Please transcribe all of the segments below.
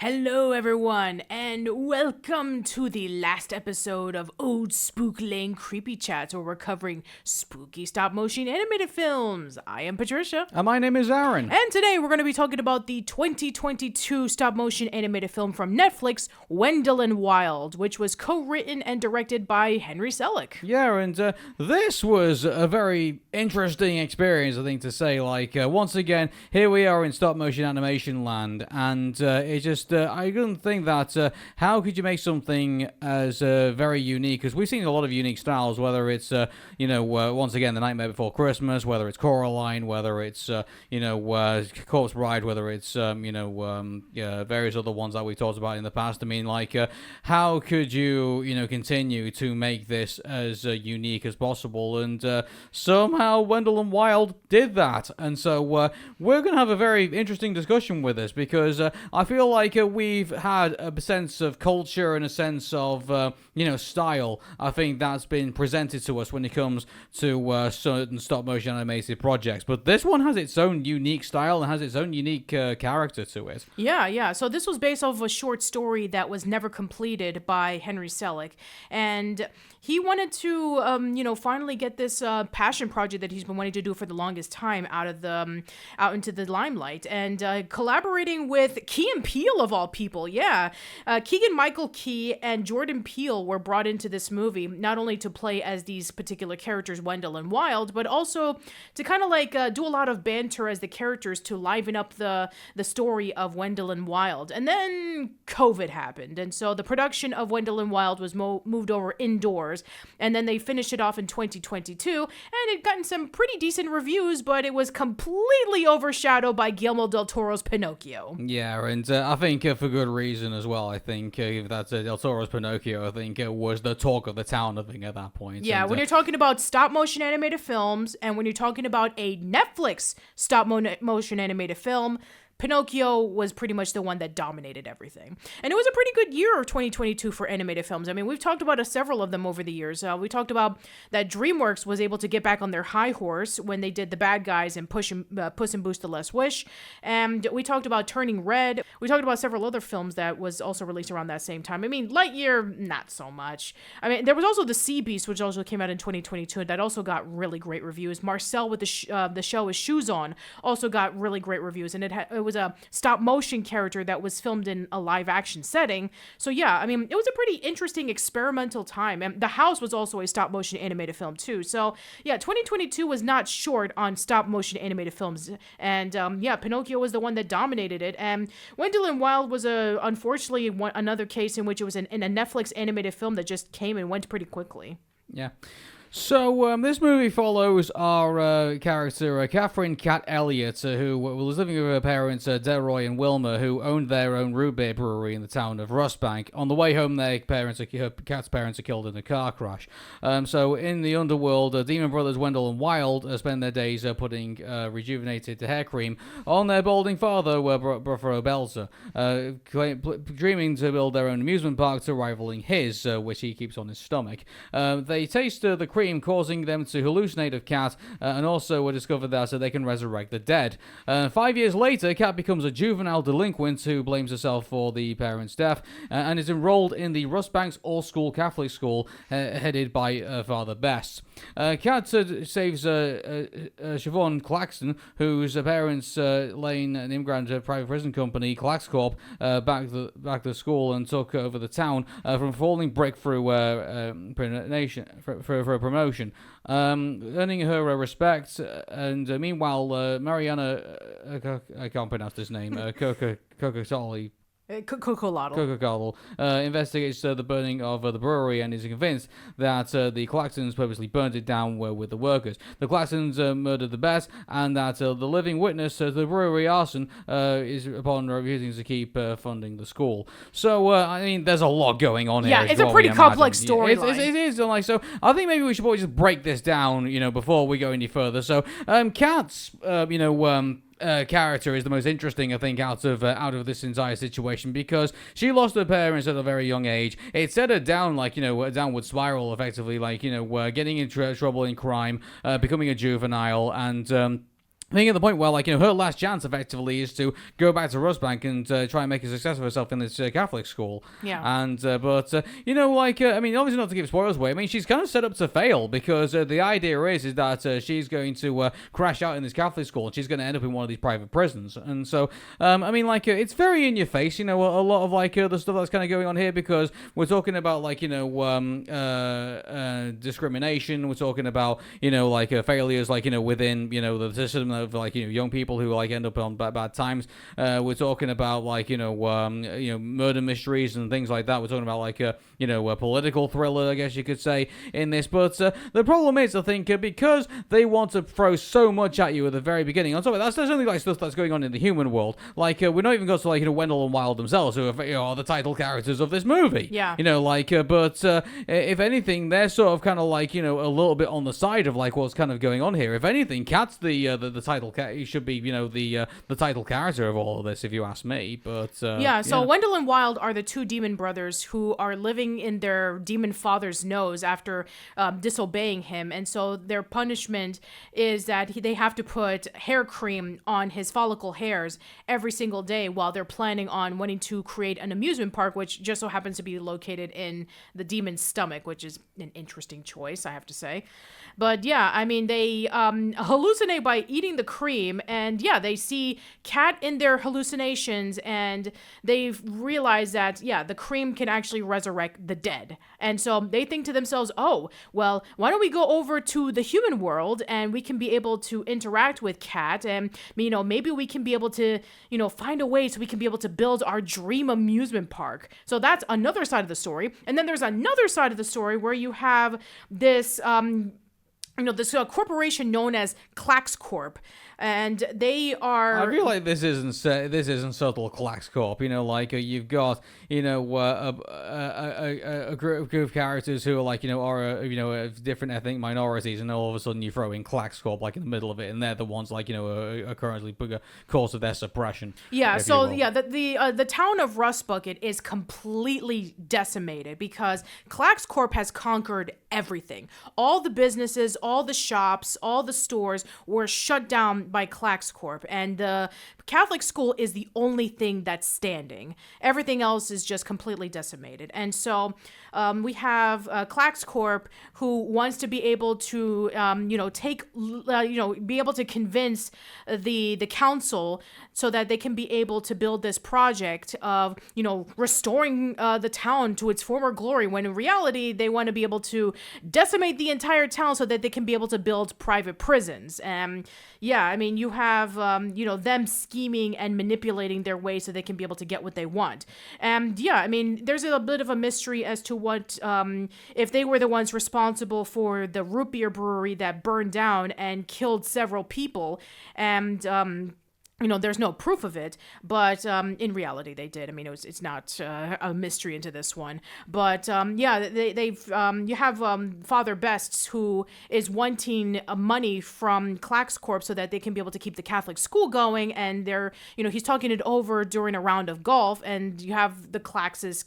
Hello everyone, and welcome to the last episode of Old Spook Lane Creepy Chats, where we're covering spooky stop-motion animated films. I am Patricia. And my name is Arun. And today we're going to be talking about the 2022 stop-motion animated film from Netflix, Wendell and Wild, which was co-written and directed by Henry Selleck. Yeah, and this was a very interesting experience, I think, to say. Once again, here we are in stop-motion animation land, and it just... I couldn't think that how could you make something as very unique, because we've seen a lot of unique styles, whether it's once again The Nightmare Before Christmas, whether it's Coraline, whether it's Corpse Bride, whether it's various other ones that we talked about in the past. I mean, how could you continue to make this as unique as possible? And somehow Wendell and Wild did that, and so we're going to have a very interesting discussion with this, because I feel like we've had a sense of culture and a sense of style. I think that's been presented to us when it comes to certain stop motion animated projects, but this one has its own unique style and has its own unique character to it. Yeah. So this was based off of a short story that was never completed by Henry Selleck, and he wanted to finally get this passion project that he's been wanting to do for the longest time out into the limelight, and collaborating with Key and Peele of all people. Keegan-Michael Key and Jordan Peele were brought into this movie not only to play as these particular characters, Wendell and Wild, but also to kind of do a lot of banter as the characters to liven up the story of Wendell and Wild. And then COVID happened, and so the production of Wendell and Wild was moved over indoors, and then they finished it off in 2022, and it gotten some pretty decent reviews, but it was completely overshadowed by Guillermo del Toro's Pinocchio. Yeah, and I think for good reason as well. I think that's del Toro's Pinocchio, I think was the talk of the town, I think, at that point. Yeah, and, when you're talking about stop-motion animated films, and when you're talking about a Netflix stop-motion animated film, Pinocchio was pretty much the one that dominated everything. And it was a pretty good year of 2022 for animated films. I mean, we've talked about several of them over the years. We talked about that DreamWorks was able to get back on their high horse when they did The Bad Guys and Puss in Boots: The Last Wish. And we talked about Turning Red. We talked about several other films that was also released around that same time. I mean, Lightyear, not so much. I mean, there was also The Sea Beast, which also came out in 2022. That also got really great reviews. Marcel with the show with shoes on also got really great reviews. And it was a stop motion character that was filmed in a live action setting. So yeah, I mean, it was a pretty interesting experimental time. And The House was also a stop motion animated film too. So yeah, 2022 was not short on stop motion animated films. And Pinocchio was the one that dominated it. And Wendell and Wild was unfortunately another case in which it was in a Netflix animated film that just came and went pretty quickly. Yeah. So, this movie follows our character, Kat Elliot, who was living with her parents, Delroy and Wilma, who owned their own root beer brewery in the town of Rustbank. On the way home, Kat's parents are killed in a car crash. So, in the underworld, Demon Brothers Wendell and Wild spend their days putting rejuvenated hair cream on their balding father, Buffalo Belzer, dreaming to build their own amusement park to rivaling his, which he keeps on his stomach. They taste the cream, causing them to hallucinate of Kat, and also discover that they can resurrect the dead. 5 years later, Kat becomes a juvenile delinquent who blames herself for the parents' death, and is enrolled in the Rustbanks all-school Catholic school headed by Father Best. Kat saves Siobhan Claxton, whose parents, Lane and Immigrant Private Prison Company, ClaxCorp, back to school and took over the town from falling brick through for a promotion, earning her respect. And meanwhile, Mariana, I can't pronounce this name, Coca-Cola. Coca-Cola investigates the burning of the brewery and is convinced that the Claxtons purposely burned it down with the workers. The Claxtons murdered the Best, and that the living witness to the brewery arson is upon refusing to keep funding the school. So, there's a lot going on here. Yeah, it's a pretty complex storyline. It is. So, I think maybe we should probably just break this down, before we go any further. So, Kat's, character is the most interesting, I think, out of this entire situation, because she lost her parents at a very young age. It set her down a downward spiral, effectively, getting into trouble in crime, becoming a juvenile, and I think at the point where, her last chance, effectively, is to go back to Rustbank and try and make a success of herself in this Catholic school. Yeah. And, obviously not to give spoilers away, she's kind of set up to fail, because the idea is that she's going to crash out in this Catholic school, and she's going to end up in one of these private prisons. And so, it's very in your face, a lot of, the stuff that's kind of going on here, because we're talking about, discrimination, we're talking about, failures, within, the system of young people who end up on bad times. We're talking about murder mysteries and things like that. We're talking about a political thriller, I guess you could say, in this. But the problem is, I think, because they want to throw so much at you at the very beginning. On top of that, there's only stuff that's going on in the human world. We're not even going to Wendell and Wild themselves, who are the title characters of this movie. Yeah. But if anything, they're sort of kind of a little bit on the side of what's kind of going on here. If anything, Kat's the title he should be the title character of all of this, if you ask me. But so Wendell and Wild are the two demon brothers who are living in their demon father's nose after disobeying him, and so their punishment is that they have to put hair cream on his follicle hairs every single day while they're planning on wanting to create an amusement park, which just so happens to be located in the demon's stomach, which is an interesting choice, I have to say. But yeah, they hallucinate by eating the cream, and yeah, they see Kat in their hallucinations, and they've realized that the cream can actually resurrect the dead. And so they think to themselves, oh, well, why don't we go over to the human world and we can be able to interact with Kat, and maybe we can be able to find a way so we can be able to build our dream amusement park. So that's another side of the story. And then there's another side of the story where you have this this corporation known as ClaxCorp, and they are. I feel like this isn't subtle ClaxCorp. You've got a group of characters who are are different ethnic minorities, and all of a sudden you throw in ClaxCorp in the middle of it, and they're the ones are currently a cause of their suppression. Yeah. So the town of Rustbucket is completely decimated because ClaxCorp has conquered everything. All the businesses, all the shops, all the stores were shut down by ClaxCorp, and the Catholic school is the only thing that's standing. Everything else is just completely decimated. And so we have ClaxCorp, who wants to be able to be able to convince the council so that they can be able to build this project of restoring the town to its former glory, when in reality they want to be able to decimate the entire town so that they can be able to build private prisons. And you have them scheming and manipulating their way so they can be able to get what they want. And there's a bit of a mystery as to what if they were the ones responsible for the root beer brewery that burned down and killed several people. And there's no proof of it, but in reality they did. I mean, it's not a mystery into this one, but you have Father Bests, who is wanting money from Clax Corp so that they can be able to keep the Catholic school going, and he's talking it over during a round of golf, and you have the Claxons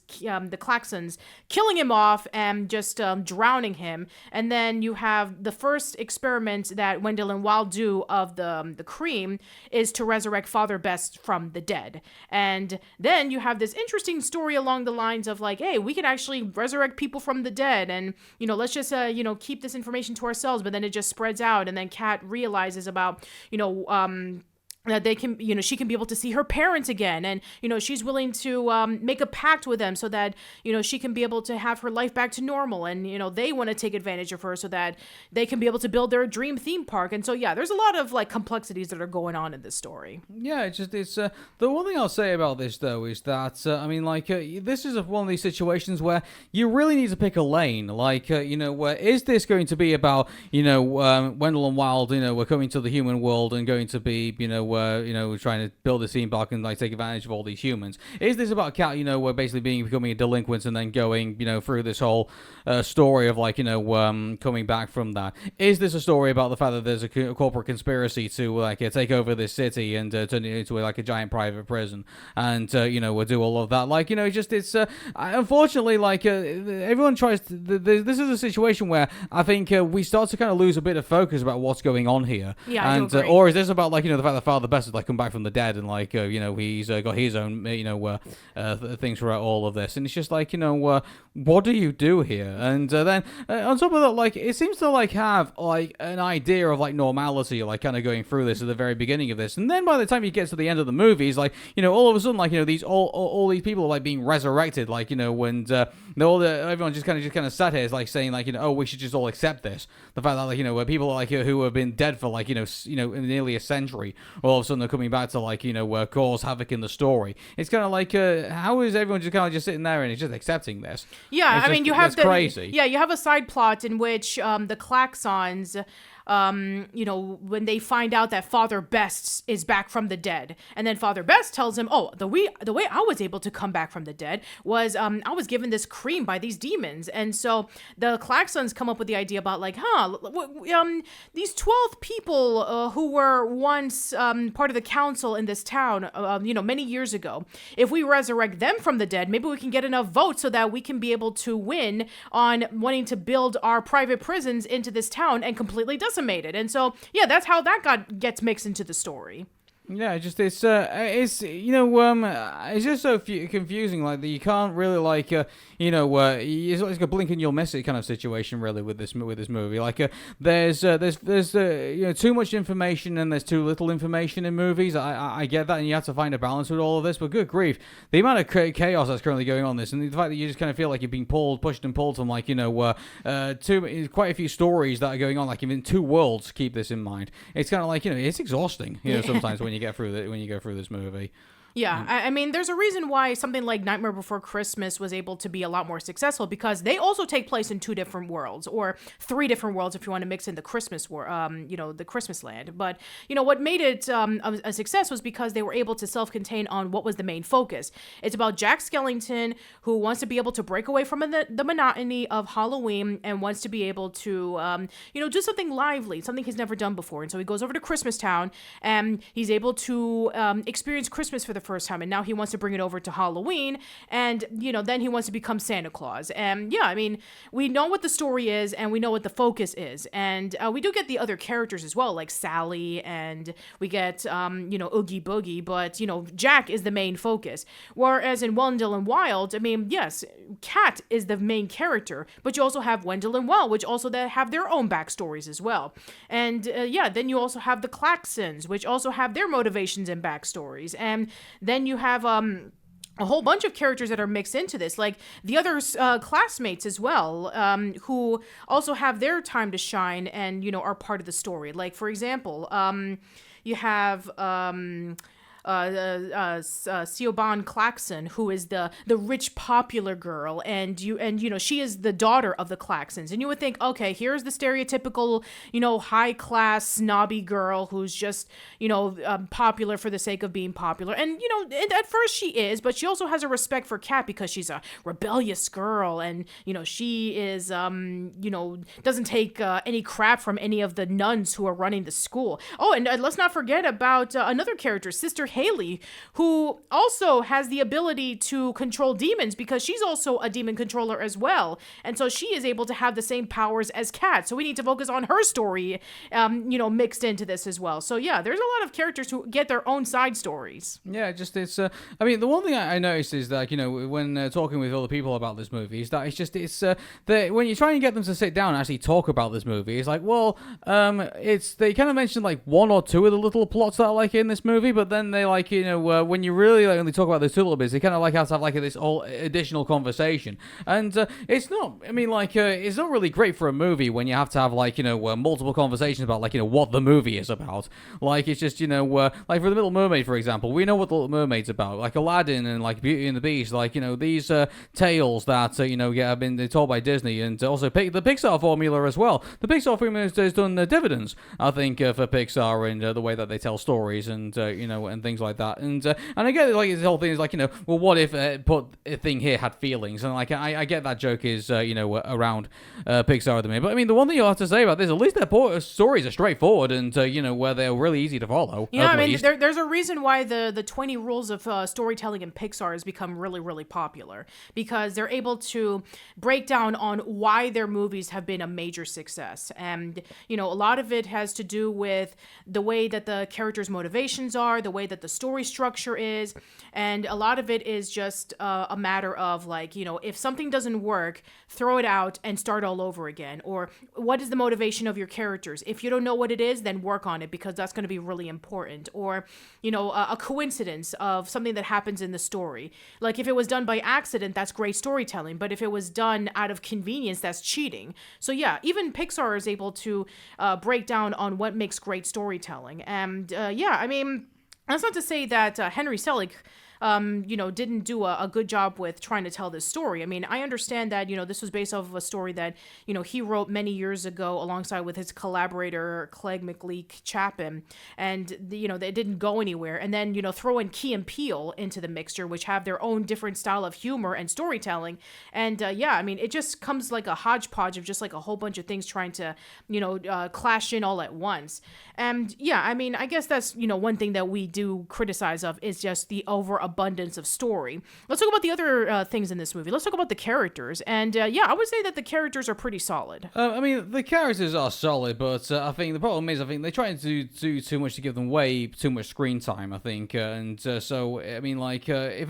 killing him off and just drowning him, and then you have the first experiment that Wendell and Wild do of the cream is to resurrect Father Best from the dead. And then you have this interesting story along the lines of like, hey, we can actually resurrect people from the dead, and let's just keep this information to ourselves. But then it just spreads out, and then Kat realizes about that they can, she can be able to see her parents again, and she's willing to make a pact with them so that she can be able to have her life back to normal, and they want to take advantage of her so that they can be able to build their dream theme park. And so there's a lot of like complexities that are going on in this story. Yeah, it's the one thing I'll say about this though is that this is one of these situations where you really need to pick a lane. Like where is this going to be about Wendell and Wild we're coming to the human world and going to be trying to build a theme park and like take advantage of all these humans? Is this about Kat, we're basically becoming a delinquent and then going, through this whole story of like, coming back from that? Is this a story about the fact that there's a corporate conspiracy to like take over this city and turn it into like a giant private prison, and we'll do all of that? Like, it's unfortunately like everyone tries to. This is a situation where I think we start to kind of lose a bit of focus about what's going on here. Yeah, and or is this about like the fact that Father Best has like come back from the dead and like he's got his own things throughout all of this, and it's just like what do you do here? And then on top of that, like it seems to like have like an idea of like normality, like kind of going through this at the very beginning of this, and then by the time you get to the end of the movie, it's like all of a sudden like these all these people are like being resurrected, like when everyone just kind of sat here is like saying like oh, we should just all accept this, the fact that like where people like who have been dead for like nearly a century all of a sudden are coming back to like cause havoc in the story. It's kind of like how is everyone just kind of just sitting there and just accepting this? Yeah, you have crazy. Yeah, you have a side plot in which the Klaxons when they find out that Father Best is back from the dead, and then Father Best tells him, oh, the way I was able to come back from the dead was I was given this cream by these demons. And so the Klaxons come up with the idea about like, these 12 people who were once part of the council in this town many years ago, if we resurrect them from the dead, maybe we can get enough votes so that we can be able to win on wanting to build our private prisons into this town and completely decimated. And so that's how that gets mixed into the story. Yeah, it's just it's just so confusing. Like that you can't really like it's like a blink and you'll miss it kind of situation really with this movie. Like there's too much information and there's too little information in movies. I get that, and you have to find a balance with all of this. But good grief, the amount of chaos that's currently going on this, and the fact that you just kind of feel like you're being pushed and pulled from like quite a few stories that are going on. Like even two worlds. Keep this in mind. It's kind of like it's exhausting. Sometimes when you go through this movie. Yeah, I mean, there's a reason why something like Nightmare Before Christmas was able to be a lot more successful, because they also take place in 2 different worlds, or 3 different worlds if you want to mix in the Christmas the Christmas land. But what made it a success was because they were able to self-contain on what was the main focus. It's about Jack Skellington, who wants to be able to break away from the monotony of Halloween and wants to be able to do something lively, something he's never done before. And so he goes over to Christmas Town and he's able to experience Christmas for the first time, and now he wants to bring it over to Halloween, and then he wants to become Santa Claus. And I mean, we know what the story is and we know what the focus is, and we do get the other characters as well, like Sally, and we get Oogie Boogie, but Jack is the main focus. Whereas in Wendell and Wild, I mean, yes, Kat is the main character, but you also have Wendell and Wild, which also have their own backstories as well. And then you also have the Klaxons, which also have their motivations and backstories. And then you have a whole bunch of characters that are mixed into this, like the other classmates as well, who also have their time to shine and are part of the story. Like, for example, you have Siobhan Claxon, who is the rich popular girl, and she is the daughter of the Claxons, and you would think, okay, here's the stereotypical high class snobby girl who's just popular for the sake of being popular, and at first she is, but she also has a respect for Kat because she's a rebellious girl, and she is doesn't take any crap from any of the nuns who are running the school. Oh, and let's not forget about another character, Sister Haley, who also has the ability to control demons because she's also a demon controller as well. And so she is able to have the same powers as Kat. So we need to focus on her story, mixed into this as well. So yeah, there's a lot of characters who get their own side stories. Yeah, it's the one thing I noticed is that, when talking with other people about this movie, is that when you try and get them to sit down and actually talk about this movie, it's like, well, they kind of mention like one or two of the little plots that are like in this movie, but then they when you really only talk about those two little bits, they kind of have to have like this whole additional conversation, and it's not really great for a movie when you have to have multiple conversations about what the movie is about. Like it's just like for the Little Mermaid, for example, we know what the Little Mermaid's about, like Aladdin and like Beauty and the Beast, these tales that have been told by Disney, and also the Pixar formula as well. The Pixar formula has done dividends, I think, for Pixar and the way that they tell stories and and things like that. And I get it, this whole thing is well, what if put a thing here had feelings? And I get that joke is around Pixar at the minute. But I mean, the one thing you'll have to say about this, at least their stories are straightforward and where they're really easy to follow. Yeah, I mean, there's a reason why the 20 rules of storytelling in Pixar has become really, really popular, because they're able to break down on why their movies have been a major success. And a lot of it has to do with the way that the characters' motivations are, the way that the story structure is, and a lot of it is just a matter of if something doesn't work, throw it out and start all over again. Or what is the motivation of your characters? If you don't know what it is, then work on it, because that's going to be really important. Or a coincidence of something that happens in the story. Like if it was done by accident, that's great storytelling, but if it was done out of convenience, that's cheating. So yeah, even Pixar is able to break down on what makes great storytelling. And that's not to say that Henry Selleck didn't do a good job with trying to tell this story. I mean, I understand that, this was based off of a story that, he wrote many years ago alongside with his collaborator, Clegg McLeek Chapin, and, they didn't go anywhere. And then, throw in Key and Peele into the mixture, which have their own different style of humor and storytelling. And, it just comes like a hodgepodge of just like a whole bunch of things trying to, clash in all at once. And, I guess that's, one thing that we do criticize of is just the overabundance of story. Let's talk about the other things in this movie. Let's talk about the characters. And I would say that the characters are pretty solid. The characters are solid, but I think the problem is they try to do too much to give them way too much screen time, I think. If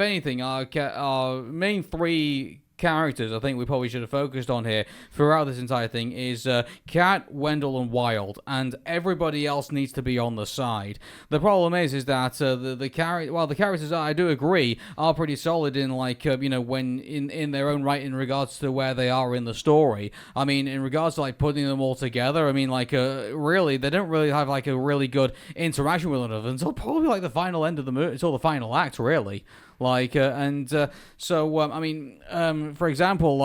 anything, our main three characters I think we probably should have focused on here throughout this entire thing is Kat, Wendell, and Wild, and everybody else needs to be on the side. The problem is that the characters I do agree are pretty solid in when in their own right in regards to where they are in the story. I mean, in regards to putting them all together, I mean really they don't really have a really good interaction with one another until probably the final end of the movie, until the final act really. For example,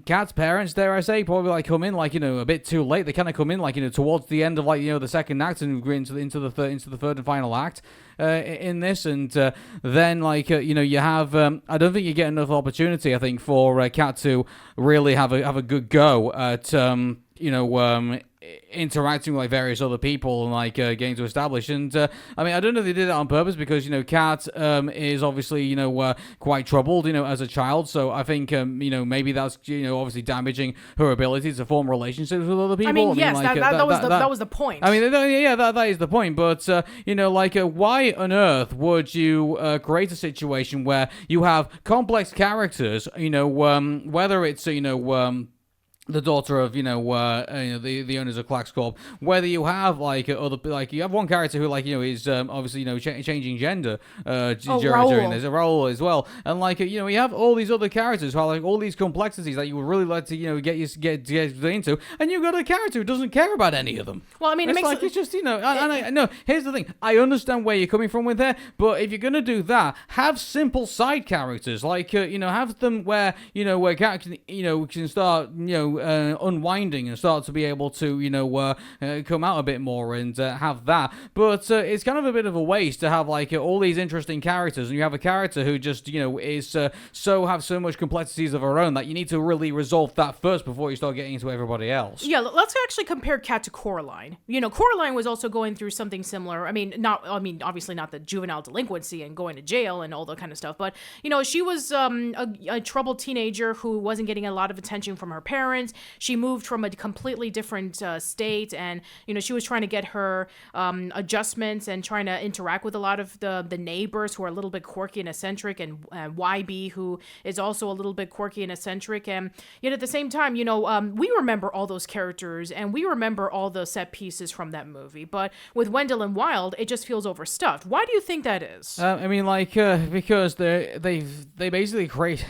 Kat's parents, dare I say, probably come in a bit too late. They kind of come in towards the end of the second act and into the third and final act in this, and then you have I don't think you get enough opportunity, I think, for Kat to really have a good go at interacting with various other people and getting to establish. And I don't know if they did that on purpose, because Kat is obviously quite troubled as a child, so I think maybe that's obviously damaging her ability to form relationships with other people. That was the point. That is the point. But why on earth would you create a situation where you have complex characters, whether it's the daughter of the owners of Clax Corp, whether you have you have one character who is obviously changing gender during this, Raoul as well, and you have all these other characters who are all these complexities that you would really like to get into, and you've got a character who doesn't care about any of them. Well, I mean, it's just no. Here's the thing: I understand where you're coming from with there, but if you're gonna do that, have simple side characters, have them where Kat can start unwinding and start to be able to come out a bit more and have that. But it's kind of a bit of a waste to have all these interesting characters, and you have a character who just is have so much complexities of her own that you need to really resolve that first before you start getting into everybody else. Yeah, let's actually compare Kat to Coraline. Coraline was also going through something similar. Obviously not the juvenile delinquency and going to jail and all that kind of stuff, but she was a troubled teenager who wasn't getting a lot of attention from her parents. She moved from a completely different state, and she was trying to get her adjustments and trying to interact with a lot of the neighbors who are a little bit quirky and eccentric, and YB, who is also a little bit quirky and eccentric. And yet at the same time, we remember all those characters and we remember all the set pieces from that movie. But with Wendell and Wild, it just feels overstuffed. Why do you think that is? Because they basically create.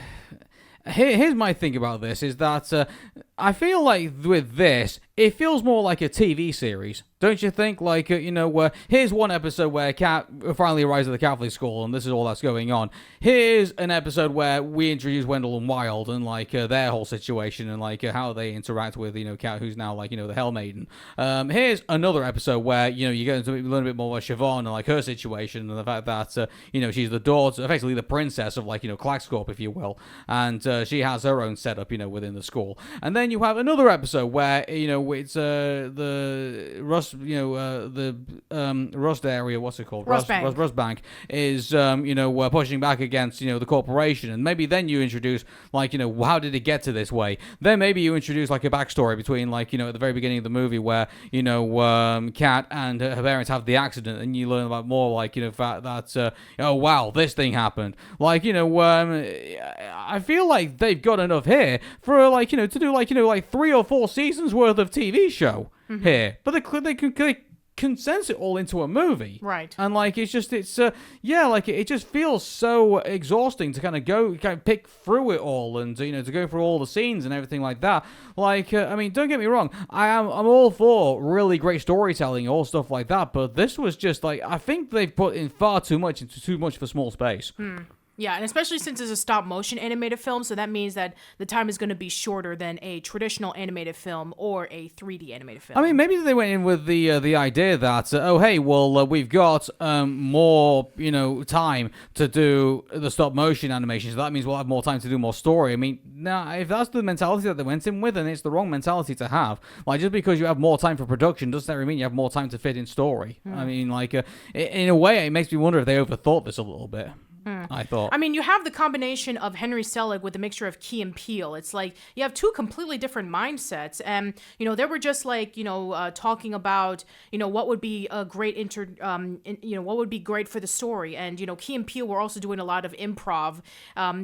Here's my thing about this is that I feel like with this, it feels more like a TV series. Don't you think? Here's one episode where Kat finally arrives at the Catholic school, and this is all that's going on. Here's an episode where we introduce Wendell and Wild and their whole situation and how they interact with Kat, who's now the Hell Maiden. Here's another episode where you get to learn a bit more about Siobhan and her situation and the fact that she's the daughter, effectively the princess of Clax Corp, if you will, and she has her own setup within the school. And then you have another episode where it's the Rust Rust area, what's it called? Rust Bank. Rust Bank is pushing back against the corporation, and maybe then you introduce how did it get to this way? Then maybe you introduce a backstory between at the very beginning of the movie where Kat and her parents have the accident, and you learn about more fact that oh wow, this thing happened. I feel like they've got enough here for to do 3 or 4 seasons worth of TV show here, but they condense it all into a movie, right? And it just feels so exhausting to kind of pick through it all and to go through all the scenes and everything like that. Don't get me wrong, I'm all for really great storytelling, all stuff like that, but this was just I think they've put in far too much into too much for small space. Yeah, and especially since it's a stop-motion animated film, so that means that the time is going to be shorter than a traditional animated film or a 3D animated film. Maybe they went in with the idea that, we've got more, time to do the stop-motion animation, so that means we'll have more time to do more story. If that's the mentality that they went in with, then it's the wrong mentality to have. Just because you have more time for production doesn't necessarily mean you have more time to fit in story. In a way, it makes me wonder if they overthought this a little bit. I thought. You have the combination of Henry Selleck with a mixture of Key and Peele. It's you have two completely different mindsets, and they were just talking about what would be a great what would be great for the story, and Key and Peele were also doing a lot of improv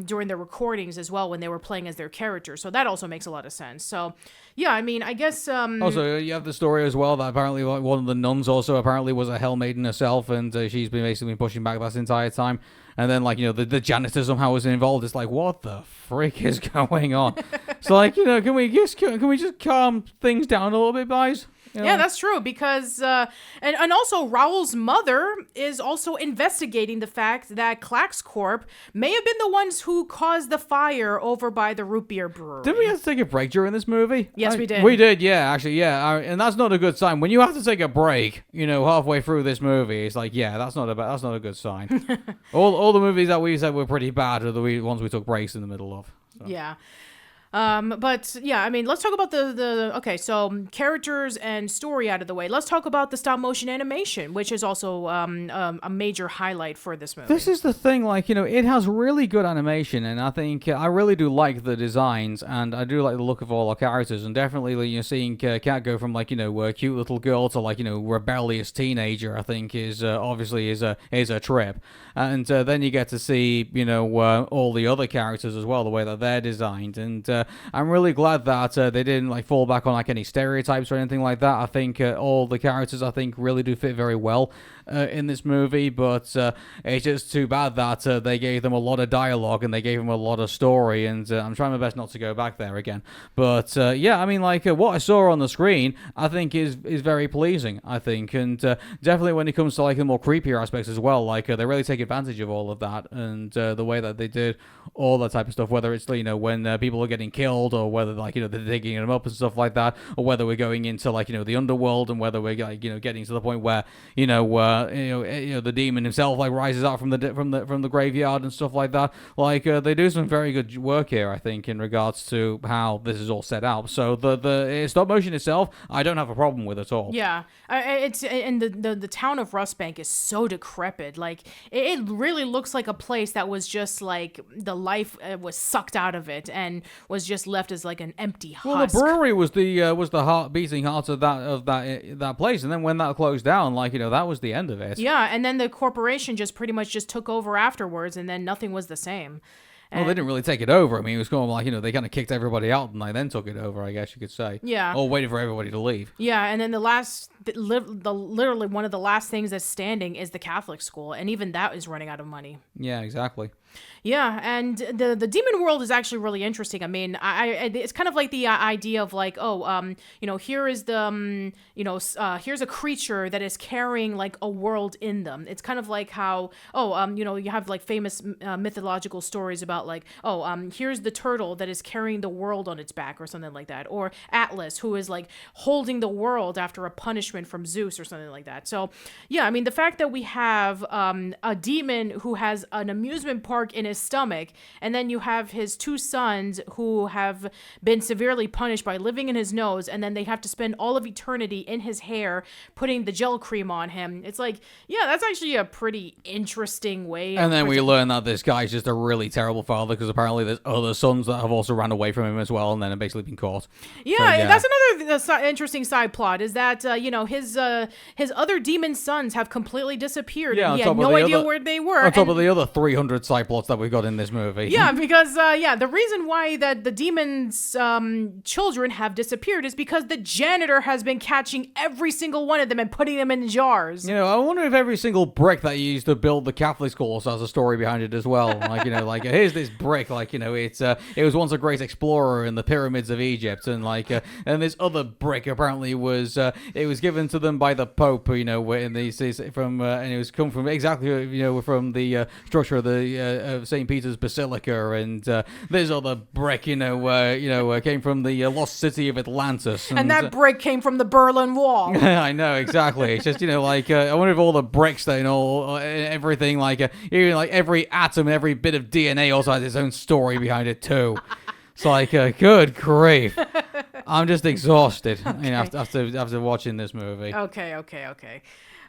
during their recordings as well when they were playing as their characters. So that also makes a lot of sense. So yeah, I guess. Also, you have the story as well that apparently one of the nuns also apparently was a Hell Maiden herself, and she's been basically pushing back this entire time. And then, the janitor somehow was involved. It's what the frick is going on? So, can we just calm things down a little bit, guys? Yeah, that's true, because and also Raoul's mother is also investigating the fact that Clax Corp may have been the ones who caused the fire over by the root beer brewery. Did we have to take a break during this movie? Yes, we did. We did, yeah, actually, yeah, and that's not a good sign. When you have to take a break, halfway through this movie, it's that's not a good sign. all the movies that we said were pretty bad are the ones we took breaks in the middle of. So. Yeah. But yeah, let's talk about okay, so characters and story out of the way. Let's talk about the stop motion animation, which is also a major highlight for this movie. This is the thing, it has really good animation, and I think I really do like the designs, and I do like the look of all our characters, and definitely seeing Kat go from a cute little girl to rebellious teenager, I think is obviously is a trip, and then you get to see all the other characters as well, the way that they're designed, and I'm really glad that they didn't like fall back on like any stereotypes or anything like that. I think all the characters I think really do fit very well in this movie, but it's just too bad that they gave them a lot of dialogue and they gave them a lot of story, and I'm trying my best not to go back there again. But yeah, I mean, like what I saw on the screen, I think is very pleasing. I think, and definitely when it comes to like the more creepier aspects as well, like they really take advantage of all of that, and the way that they did all that type of stuff, whether it's when people are getting killed, or whether like they're digging them up and stuff like that, or whether we're going into like the underworld, and whether we're like getting to the point where the demon himself like rises out from the graveyard and stuff like that. Like they do some very good work here, I think, in regards to how this is all set out. So the stop motion itself, I don't have a problem with at all. Yeah, it's and the town of Rustbank is so decrepit. Like it really looks like a place that was just like the life was sucked out of it and was just left as like an empty husk. Well, the brewery was the beating heart of that place, and then when that closed down, like that was the end of it. Yeah, and then the corporation just pretty much just took over afterwards, and then nothing was the same. Well, they didn't really take it over. I mean, it was kind of like, they kind of kicked everybody out and they then took it over, I guess you could say. Yeah. Or waited for everybody to leave. Yeah, and then literally one of the last things that's standing is the Catholic school, and even that is running out of money. Yeah, exactly. Yeah, and the demon world is actually really interesting. I mean, it's kind of like the idea of like, here is the, here's a creature that is carrying like a world in them. It's kind of like how, you have like famous mythological stories about like, here's the turtle that is carrying the world on its back or something like that, or Atlas, who is like holding the world after a punishment from Zeus or something like that. So yeah, I mean, the fact that we have a demon who has an amusement park in his stomach, and then you have his two sons who have been severely punished by living in his nose, and then they have to spend all of eternity in his hair putting the gel cream on him. It's like, yeah, that's actually a pretty interesting way. And then we learn that this guy's just a really terrible father, because apparently there's other sons that have also ran away from him as well, and then have basically been caught. Yeah, so, yeah. That's another interesting side plot, is that his other demon sons have completely disappeared. Yeah, and he had no idea where they were. On top of the other 300 side plots that we've got in this movie. Yeah, because the reason why that the demon's children have disappeared is because the janitor has been catching every single one of them and putting them in jars. I wonder if every single brick that you used to build the Catholic school also has a story behind it as well. Like, like here's this brick, like, it was once a great explorer in the pyramids of Egypt, and like, and this other brick apparently was, it was given to them by the Pope, and it was come from exactly, from the structure of the St. Peter's Basilica, and this other brick, came from the lost city of Atlantis, and that brick came from the Berlin Wall. I know, exactly. It's just, I wonder if all the bricks that, everything, like even like every atom, every bit of DNA also has its own story behind it too. It's like, good grief. I'm just exhausted after watching this movie. Okay.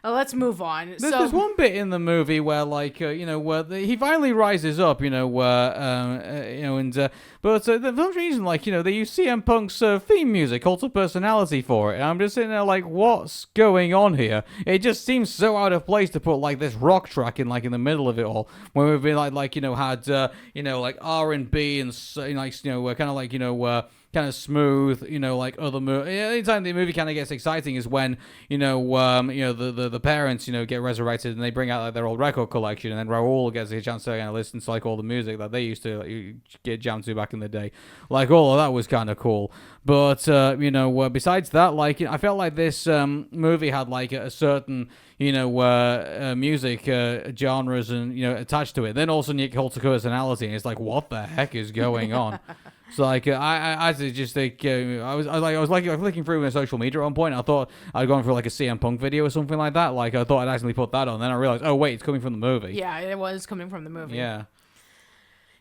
Let's move on. There's one bit in the movie where, like, where he finally rises up, but for some reason, like, they use CM Punk's theme music, Cult of Personality, for it. And I'm just sitting there like, what's going on here? It just seems so out of place to put like this rock track in the middle of it all, when we've been had like R&B and kind of like kind of smooth, like other movies. Anytime the movie kind of gets exciting is when, the parents, get resurrected and they bring out like their old record collection, and then Raul gets a chance to kind of listen to like all the music that they used to get jammed to back in the day. Like all of that was kind of cool. But, besides that, like, I felt like this movie had like a certain, music genres and, attached to it. Then all of a sudden you get Cult of Personality, and it's like, what the heck is going on? So like I just think I was flicking through my social media at one point. I thought I'd gone for like a CM Punk video or something like that. Like I thought I'd accidentally put that on. Then I realized, oh wait, it's coming from the movie. Yeah, it was coming from the movie. Yeah.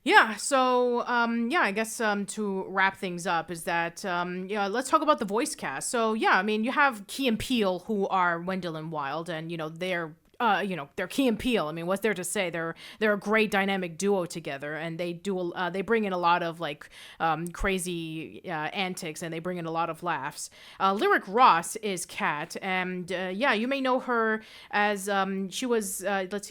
Yeah, so, I guess to wrap things up is that, let's talk about the voice cast. So, yeah, I mean, you have Key and Peele, who are Wendell and Wild, and, they're they're Key and Peele. I mean, what's there to say? They're a great dynamic duo together, and they bring in a lot of like crazy antics, and they bring in a lot of laughs. Lyric Ross is Kat, and you may know her as she was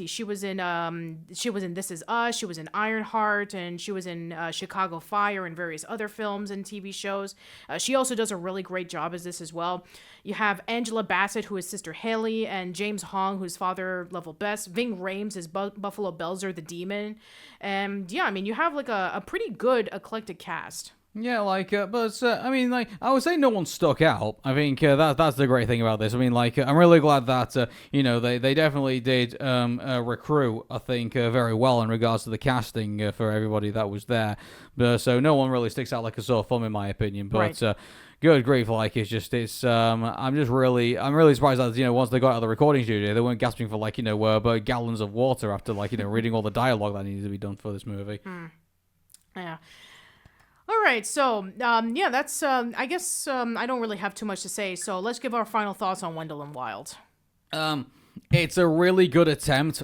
she was in This Is Us, she was in Ironheart, and she was in Chicago Fire and various other films and TV shows. She also does a really great job as this as well. You have Angela Bassett, who is Sister Haley, and James Hong, who's Father Level Best. Ving Rhames is Buffalo Belzer, the demon. And yeah, I mean, you have like a pretty good eclectic cast. Yeah, I mean, like, I would say no one stuck out. I think that's the great thing about this. I mean, like, I'm really glad that, they definitely did recruit, I think, very well in regards to the casting for everybody that was there. So no one really sticks out like a sore thumb, in my opinion. But, right. Good grief, like, I'm really surprised that, once they got out of the recording studio, they weren't gasping for, like, about gallons of water after, like, reading all the dialogue that needed to be done for this movie. Yeah. All right, so, that's, I guess, I don't really have too much to say, so let's give our final thoughts on Wendell and Wild. It's a really good attempt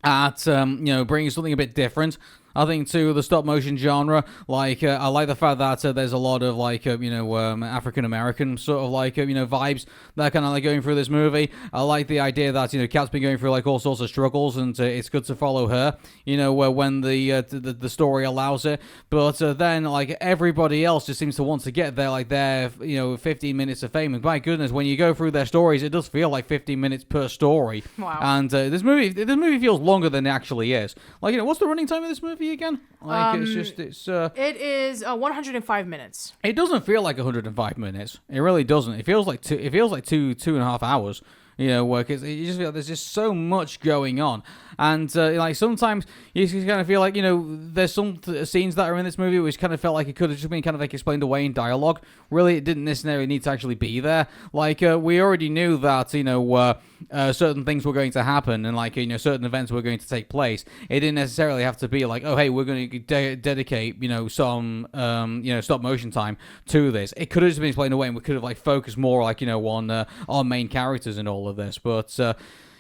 at, bringing something a bit different, I think, to the stop motion genre. Like, I like the fact that there's a lot of, like, African American sort of, like, vibes that are kind of, like, going through this movie. I like the idea that, Kat's been going through, like, all sorts of struggles, and it's good to follow her, when the story allows it. But then, like, everybody else just seems to want to get their 15 minutes of fame. And my goodness, when you go through their stories, it does feel like 15 minutes per story. Wow. And this movie feels longer than it actually is. Like, what's the running time of this movie again? Like, it is 105 minutes. It doesn't feel like 105 minutes. It really doesn't. It feels like two and a half hours. Because you just feel like there's just so much going on. And, like, sometimes you just kind of feel like, there's some scenes that are in this movie which kind of felt like it could have just been kind of, like, explained away in dialogue. Really, it didn't necessarily need to actually be there. Like, we already knew that, certain things were going to happen and, like, certain events were going to take place. It didn't necessarily have to be like, oh, hey, we're going to dedicate, some, stop motion time to this. It could have just been explained away, and we could have, like, focused more, like, on our main characters and all of this. But,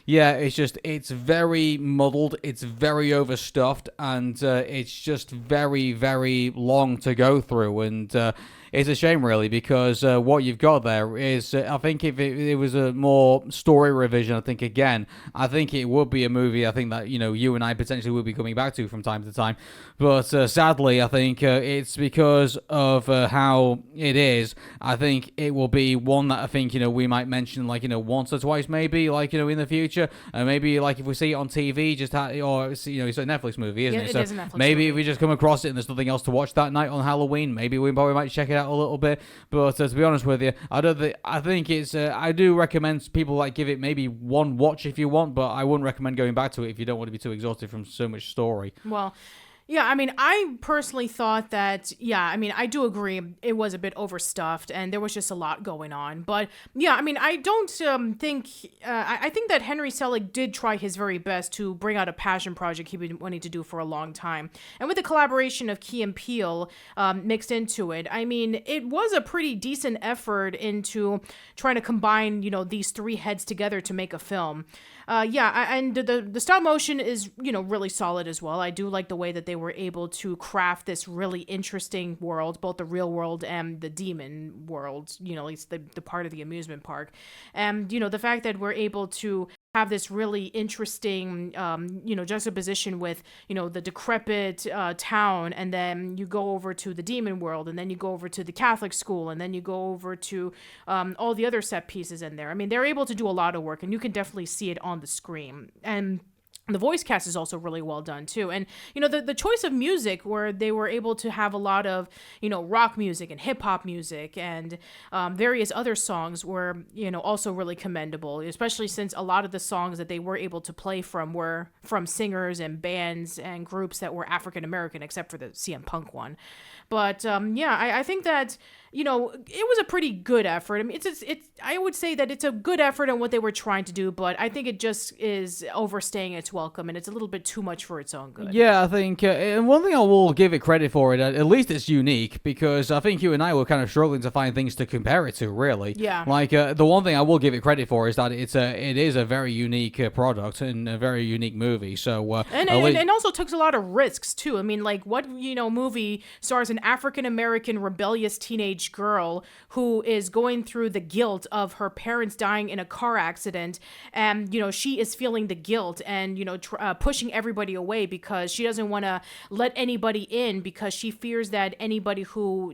yeah, it's very muddled, it's very overstuffed, and it's just very, very long to go through, and it's a shame, really, because what you've got there is, I think if it was a more story revision, I think it would be a movie, I think, that, you and I potentially would be coming back to from time to time, but sadly, I think it's because of how it is. I think it will be one that I think, we might mention, like, once or twice, maybe, like, in the future, maybe, like, if we see it on TV, it's a Netflix movie, isn't it? It is a Netflix maybe movie. if we just come across it and there's nothing else to watch that night on Halloween, maybe we probably might check it out a little bit. But to be honest with you, I think it's I do recommend people, like, give it maybe one watch if you want, but I wouldn't recommend going back to it if you don't want to be too exhausted from so much story. Well, yeah, I mean, I personally thought that, I do agree it was a bit overstuffed and there was just a lot going on. But, yeah, I mean, I don't think, I think that Henry Selleck did try his very best to bring out a passion project he'd been wanting to do for a long time. And with the collaboration of Key and Peele mixed into it, I mean, it was a pretty decent effort into trying to combine, these three heads together to make a film. And the stop motion is, really solid as well. I do like the way that they were able to craft this really interesting world, both the real world and the demon world, at least the part of the amusement park. And, the fact that we're able to have this really interesting, juxtaposition with, the decrepit town, and then you go over to the demon world, and then you go over to the Catholic school, and then you go over to all the other set pieces in there. I mean, they're able to do a lot of work, and you can definitely see it on the screen. And the voice cast is also really well done too. And, the choice of music, where they were able to have a lot of, rock music and hip hop music and various other songs were, also really commendable, especially since a lot of the songs that they were able to play from were from singers and bands and groups that were African American, except for the CM Punk one. But, I think that you know, it was a pretty good effort. I mean, it's I would say that it's a good effort on what they were trying to do, but I think it just is overstaying its welcome, and it's a little bit too much for its own good. Yeah, I think, and one thing I will give it credit for, at least it's unique, because I think you and I were kind of struggling to find things to compare it to, really. Yeah. Like, the one thing I will give it credit for is that it is a very unique product and a very unique movie, so... And also took a lot of risks, too. I mean, like, what, movie stars an African-American rebellious teenage girl who is going through the guilt of her parents dying in a car accident, and, she is feeling the guilt and, pushing everybody away because she doesn't want to let anybody in because she fears that anybody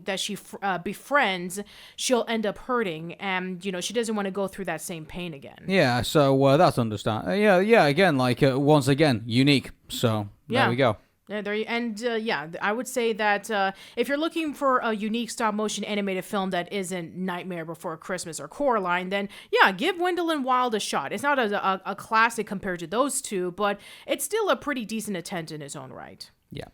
that she befriends, she'll end up hurting, and, she doesn't want to go through that same pain again. Yeah, so that's understandable. Yeah, again, like, once again, unique, so there we go. Yeah, I would say that if you're looking for a unique stop-motion animated film that isn't Nightmare Before Christmas or Coraline, then yeah, give Wendell and Wild a shot. It's not a classic compared to those two, but it's still a pretty decent attempt in its own right. Yeah.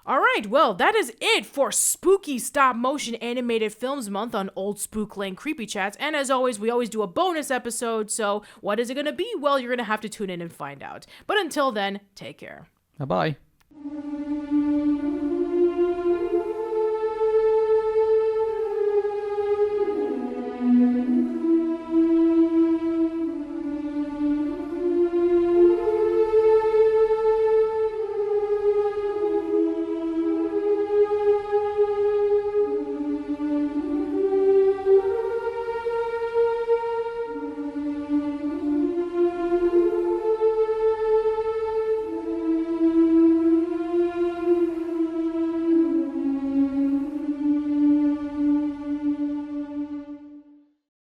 All right, well, that is it for Spooky Stop-Motion Animated Films Month on Old Spook Lane Creepy Chats. And as always, we always do a bonus episode, so what is it going to be? Well, you're going to have to tune in and find out. But until then, take care. Bye-bye.